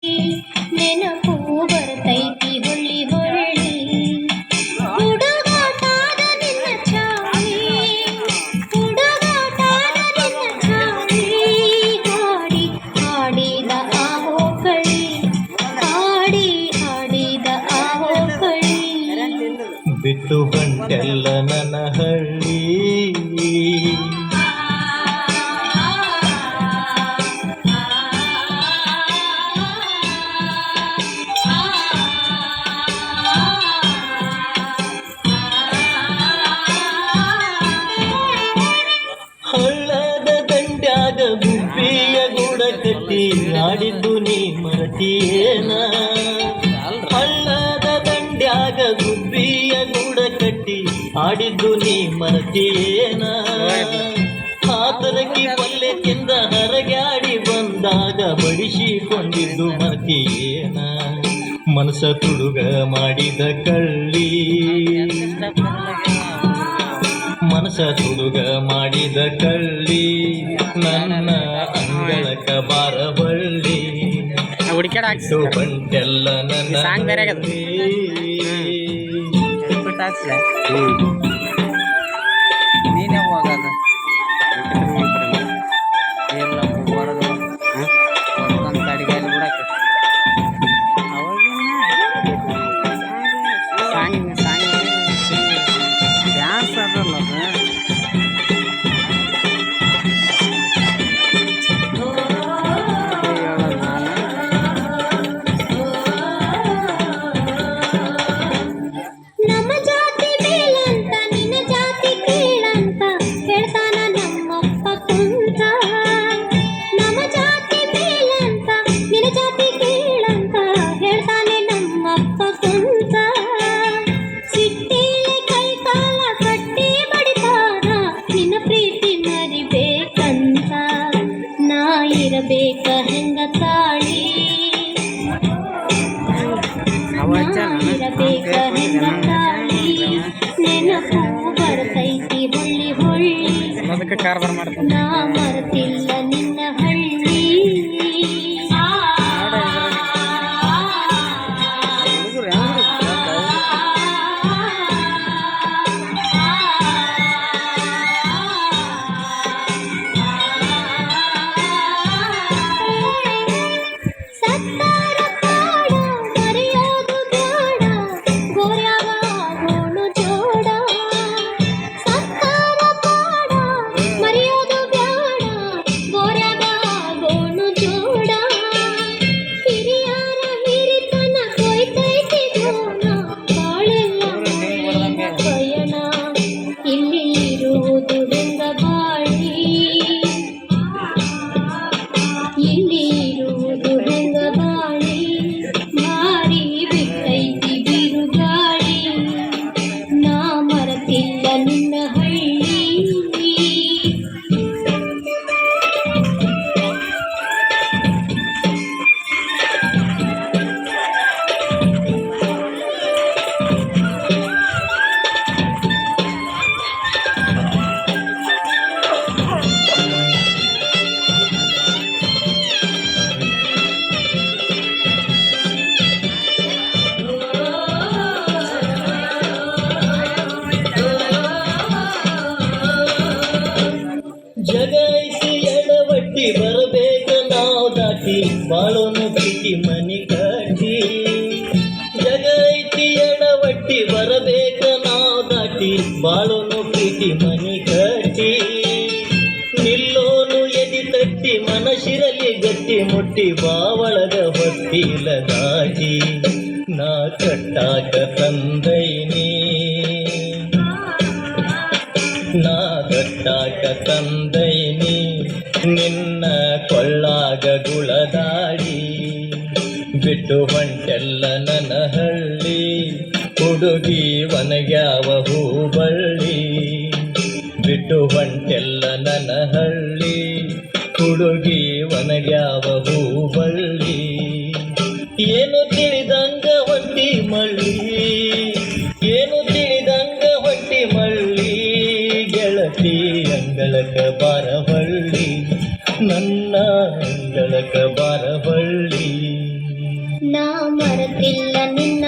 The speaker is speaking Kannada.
ನೆನಪು ಬರ್ತೈತಿ ಹೊಳ್ಳಿ ಹೊಳ್ಳಿ ಹುಡುಗಾಟದ ನಿನ್ನ ಚಾಳಿ ಹುಡುಗಾಟದ ನಿನ್ನ ಚಾಳಿ ಹಾಡಿ ಹಾಡಿದ ಆಹೋ ಕಳಿ ಹಾಡಿ ಹಾಡಿದ ಆಹೋ ಕಳಿ ಬಿಟ್ಟು ಬಂಟೆಲ್ಲ ನನ್ನ ಹಳ್ಳಿ ಹಳ್ಳದ ದಂಡ್ಯಾಗ ಗುಬ್ಬಿಯ ಗೂಡ ಕಟ್ಟಿ ಆಡಿದ್ದು ನೀ ಮರತಿಯೇನ ಹಳ್ಳದ ದಂಡ್ಯಾಗ ಗುಬ್ಬಿಯ ಗೂಡ ಕಟ್ಟಿ ಆಡಿದ್ದು ನೀ ಮರತಿಯೇನ ಹಾತರಕಿ ಪಲ್ಲೆ ತಿಂದ ಹರಗ್ಯಾಡಿ ಬಂದಾಗ ಬಡಿಸಿಕೊಂಡಿದ್ದು ಮರತಿಯೇನ ಮನಸ ತುಡುಗ ಮಾಡಿದ ಕಳ್ಳಿ ಮನಸ ತುಡುಗ ಮಾಡಿದ ಕಳ್ಳಿ ನನ್ನ ಅಂಗಳಕ ಬಾರಬಳ್ಳಿ ಬಿಟ್ಟು ಬಂಟೆಲ್ಲ ನನ್ನ ನೀನೇ ಹೋಗದ ಅಡಿಗೆ ಬಿಡಕ್ಕೆ ಡ್ಯಾನ್ಸ್ ಅದಲ್ಲ ನಮ್ಮ ಜಾತಿ ಮೇಲಂತ ನಿನ್ನ ಜಾತಿ ಕೀಳಂತ ಹೇಳ್ತಾನ ನಮ್ಮಪ್ಪ ಕುಂತ ನಮ್ಮ ಜಾತಿ ಮೇಲಂತ ನಿನ್ನ ಜಾತಿ ಕೀಳಂತ ಹೇಳ್ತಾನೆ ನಮ್ಮಪ್ಪ ಕುಂತ ಸಿಟ್ಟಿಲೆ ಕೈ ಕಾಲ ಕಟ್ಟಿ ಬಡಿತಾನ ನಿನ್ನ ಪ್ರೀತಿ ಮರಿಬೇಕಂತ ನಾ ಇರಬೇಕ ಹೆಂಗ ತಾಳಿ ಇರಬೇಕ ಹೆಂಗ ತಾಳಿ ನೆನಪು ಬರ್ತೈತಿ ಹೊಳ್ಳಿ ಹೊಳ್ಳಿ ಅದಕ್ಕೆ ಕಾರ್ಬಾರ್ ಮಾಡ್ತಾನೆ ನಾ ಮರೆತಿಲ್ಲ ನಿನ್ನ ಹಳ್ಳಿ ಸತ್ತಾರ ಪಾಡ ಮರೆಯೋದು ಬ್ಯಾಡ ಗೋರ್ಯಾಗ ಆಗೋಣು ಜೋಡ ಸತ್ತಾರ ಪಾಡ ಮರೆಯೋದು ಬ್ಯಾಡ ಗೋರ್ಯಾಗ ಆಗೋಣು ಜೋಡ ಹಿರಿಯರ ಹಿರಿತನ ಕೊಯ್ತೈತಿ ಗೋಣ ಬಾಳೆಲ್ಲ ಮುಳ್ಳಿನ ಪಯಣ ಇಲ್ಲಿ ಇರುವುದು ಹೆಂಗ ಬಾಳಿ ಇಲ್ಲಿ ಇರುವುದು ಹೆಂಗ ಬಾಳಿ ಮಾರಿ ಬಿಟ್ಟೈತಿ ಬಿರುಗಾಳಿ ನಾ ಮರೆತಿಲ್ಲ ನಿನ್ನ ಹಳ್ಳಿ ಜಗಾಯಿಸಿ ಎಡವಟ್ಟಿ ಬರಬೇಕ ನಾವು ದಾಟಿ ಬಾಳೋನು ಪ್ರೀತಿ ಮನಿ ಕಟ್ಟಿ ಜಗಾಯಿಸಿ ಎಡವಟ್ಟಿ ಬರಬೇಕ ನಾವು ದಾಟಿ ಬಾಳೋನು ಪ್ರೀತಿ ಮನಿ ಕಟ್ಟಿ ನಿಲ್ಲೋನು ಎದಿ ತಟ್ಟಿ ಮನಶಿರಲಿ ಗಟ್ಟಿ ಮುಟ್ಟಿ ಬಾವಳಗ ಹೊತ್ತಿಲ ದಾಟಿ ನಾ ಕಟ್ಟಾಕ ತಂದೈನಿ ನಾ ಕಟ್ಟಾಕ ತಂದೈನಿ ನಿನ್ನ ಕೊಳ್ಳಾಗ ಗುಳದಾಡಿ ಬಿಟ್ಟು ಹೊಂಟೆಲ್ಲ ನನ್ನ ಹಳ್ಳಿ ಹುಡುಗಿ ಒಣಗ್ಯಾವ ಹೂಬಳ್ಳಿ ಬಿಟ್ಟು ಹೊಂಟೆಲ್ಲ ನನ್ನ ಹಳ್ಳಿ ಹುಡುಗಿ ಒಣಗ್ಯಾವ ಹೂಬಳ್ಳಿ ಏನು ತಿಳಿದಂಗ ಹೊಟ್ಟಿ ಮಳ್ಳಿ ಏನು ತಿಳಿದಂಗ ಹೊಟ್ಟಿ ಮಳ್ಳಿ ಗೆಳತಿ ಅಂಗಳಕ ಬಾರಬಳ್ಳಿ ನನ್ನ ಅಂಗಳಕ ಬಾರಬಳ್ಳಿ ಮರೆತಿಲ್ಲ ನಿನ್ನ